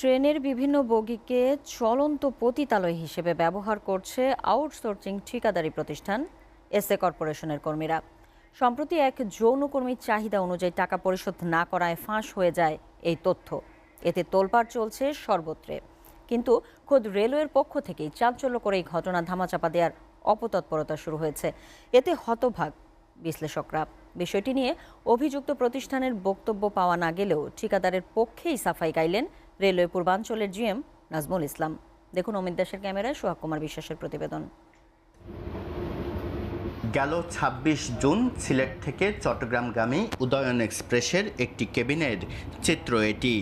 ট্রেনের বিভিন্ন বগিকে চলন্ত পতিতালয় হিসেবে ব্যবহার করছে আউটসোর্সিং ঠিকাদারি প্রতিষ্ঠান এসএ কর্পোরেশনের কর্মীরা। সম্প্রতি এক যৌনকর্মীর চাহিদা অনুযায়ী টাকা পরিশোধ না করায় ফাঁস হয়ে যায় এই তথ্য। এতে তোলপাড় চলছে সর্বত্রে, কিন্তু খোদ রেলওয়ের পক্ষ থেকেই চাঞ্চল্য করে এই ঘটনা ধামাচাপা দেওয়ার অপতৎপরতা শুরু হয়েছে। এতে হতবাক বিশ্লেষকরা। বিষয়টি নিয়ে অভিযুক্ত প্রতিষ্ঠানের বক্তব্য পাওয়া না গেলেও ঠিকাদারের পক্ষেই সাফাই গাইলেন রেলওয়ে পূর্বাঞ্চলের জিএম নাজমুল ইসলাম। দেখুন অমিত দাসের ক্যামেরায় সোহাগ কুমার বিশ্বাসের প্রতিবেদন। গেল ২৬ জুন সিলেট থেকে চট্টগ্রামগামী উদয়ন এক্সপ্রেসের একটি কেবিনের চিত্র এটি।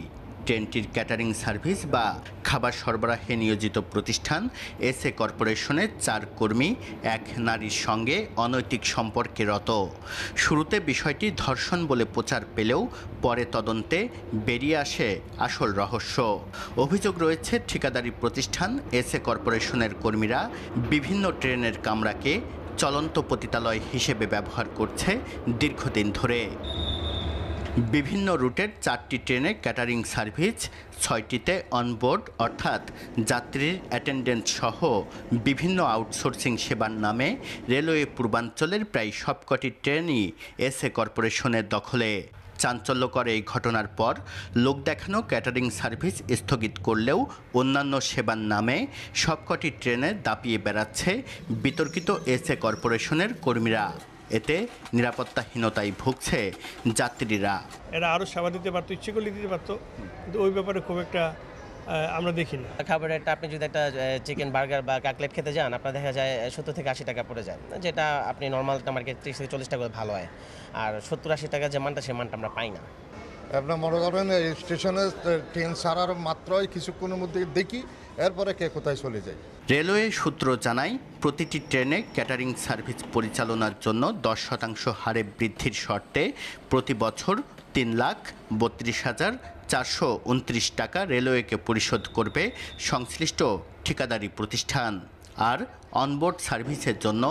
ট্রেনটির ক্যাটারিং সার্ভিস বা খাবার সরবরাহে নিয়োজিত প্রতিষ্ঠান এসএ কর্পোরেশনের ৪ কর্মী এক নারীর সঙ্গে অনৈতিক সম্পর্কে রত। শুরুতে বিষয়টি ধর্ষণ বলে প্রচার পেলেও পরে তদন্তে বেরিয়ে আসে আসল রহস্য। অভিযোগ রয়েছে ঠিকাদারি প্রতিষ্ঠান এসএ কর্পোরেশনের কর্মীরা বিভিন্ন ট্রেনের কামরাকে চলন্ত পতিতালয় হিসেবে ব্যবহার করছে দীর্ঘদিন ধরে। বিভিন্ন রুটের ৪টি ট্রেনে ক্যাটারিং সার্ভিস, ৬টিতে অনবোর্ড অর্থাৎ যাত্রীর অ্যাটেন্ডেন্ট সহ বিভিন্ন আউটসোর্সিং সেবার নামে রেলওয়ে পূর্বাঞ্চলের প্রায় সবকটি ট্রেনই এসএ কর্পোরেশনের দখলে। চাঞ্চল্যকর এই ঘটনার পর লোক দেখানো ক্যাটারিং সার্ভিস স্থগিত করলেও অন্যান্য সেবার নামে সবকটি ট্রেনে দাপিয়ে বেড়াচ্ছে বিতর্কিত এসএ কর্পোরেশনের কর্মীরা। এতে নিরাপত্তাহীনতায় ভুগছে যাত্রীরা। এরা আরও সেবা দিতে পারতো, ইচ্ছে করলে দিতে পারতো, কিন্তু ওই ব্যাপারে খুব একটা আমরা দেখি না। খাবারের আপনি যদি একটা চিকেন বার্গার বা কাকলেট খেতে যান, আপনার দেখা যায় ৭০ থেকে ৮০ টাকা পড়ে যায়, যেটা আপনি নর্মালটা মার্কেট ৩০ থেকে ৪০ টাকা ভালো হয়। আর ৭০-৮০ টাকা যে মানটা, সে মানটা আমরা পাই না। আপনার মনে করেন স্টেশনে ট্রেন ছাড়ার মাত্রই কিছুক্ষণের মধ্যে দেখি, এরপরে কে কোথায় চলে যায়। রেলওয়ে সূত্র জানায়, প্রতিটি ট্রেনে ক্যাটারিং সার্ভিস পরিচালনার জন্য 10% হারে বৃদ্ধির শর্তে প্রতি বছর ৩,৩২,৪29 টাকা রেলওয়েকে পরিশোধ করবে সংশ্লিষ্ট ঠিকাদারি প্রতিষ্ঠান। আর অনবোর্ড সার্ভিসের জন্য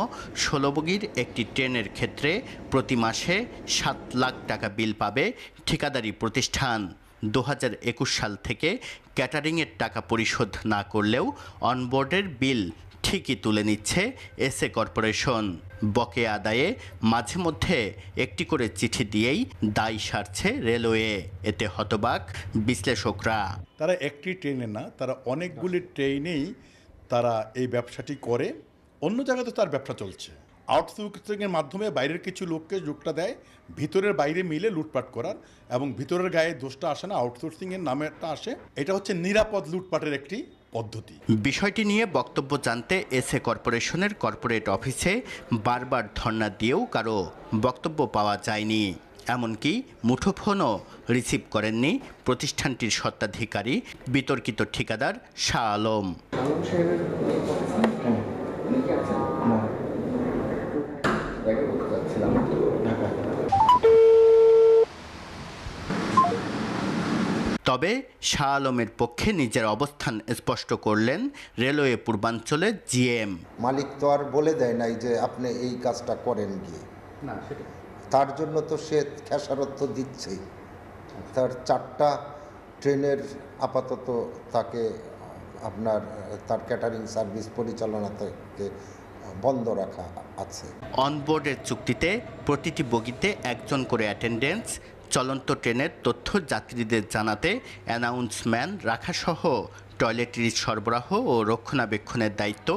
১৬ বগির একটি ট্রেনের ক্ষেত্রে প্রতি মাসে ৭ লাখ টাকা বিল পাবে ঠিকাদারি প্রতিষ্ঠান। ২০২১ সাল থেকে ক্যাটারিংয়ের টাকা পরিশোধ না করলেও অনবোর্ডের বিল ঠিকই তুলে নিচ্ছে এসএ কর্পোরেশন। বকেয়া আদায়ে মাঝে মধ্যে একটি করে চিঠি দিয়েই দায় সারছে রেলওয়ে। এতে হতবাক বিশ্লেষকরা। তারা একটি ট্রেনে না, তারা অনেকগুলি ট্রেনেই তারা এই ব্যবসাটি করে। অন্য জায়গায় তো তার ব্যবসা চলছে। আউটসোর্সিংয়ের মাধ্যমে বাইরের কিছু লোককে যোগটা দেয়, ভিতরের বাইরে মিলে লুটপাট করার, এবং ভিতরের গায়ে দোষটা আসে না, আউটসোর্সিংয়ের নামেটা আসে। এটা হচ্ছে নিরাপদ লুটপাটের একটি পদ্ধতি। বিষয়টি নিয়ে বক্তব্য জানতে এসএ কর্পোরেশনের কর্পোরেট অফিসে বারবার ধর্ণা দিয়েও কারো বক্তব্য পাওয়া যায়নি। এমনকি মুঠোফোনও রিসিভ করেননি প্রতিষ্ঠানটির স্বত্বাধিকারী বিতর্কিত ঠিকাদার শাহ আলম। তবে শাহ আলমের পক্ষে নিজের অবস্থান স্পষ্ট করলেন রেলওয়ে পূর্বাঞ্চলের জিএম। মালিক তো আর বলে দেয় নাই যে আপনি এই কাজটা করেন গিয়ে, তার জন্য তো সে খেসারত তো দিচ্ছেই। তার 4টা ট্রেনের আপাতত তাকে তার ক্যাটারিং সার্ভিস পরিচালনা থেকে বন্ধ রাখা আছে। অনবোর্ডের চুক্তিতে প্রতিটি বগিতে একজন করে অ্যাটেন্ডেন্স, চলন্ত ট্রেনের তথ্য যাত্রীদের জানাতে অ্যানাউন্সম্যান রাখাসহ টয়লেট্রিজ সরবরাহ ও রক্ষণাবেক্ষণের দায়িত্ব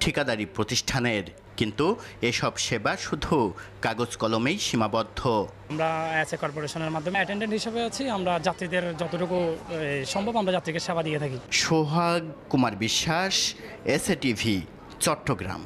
ঠিকাদারি প্রতিষ্ঠানের। কিন্তু এসব সেবা শুধু কাগজ কলমেই সীমাবদ্ধ। আমরা এসএ কর্পোরেশনের মাধ্যমে অ্যাটেন্ডেন্ট হিসেবে আছি। আমরা যাত্রীদের যতটুকু সম্ভব আমরা যাত্রীকে সেবা দিয়ে থাকি। সোহাগ কুমার বিশ্বাস, এসএ টিভি, চট্টগ্রাম।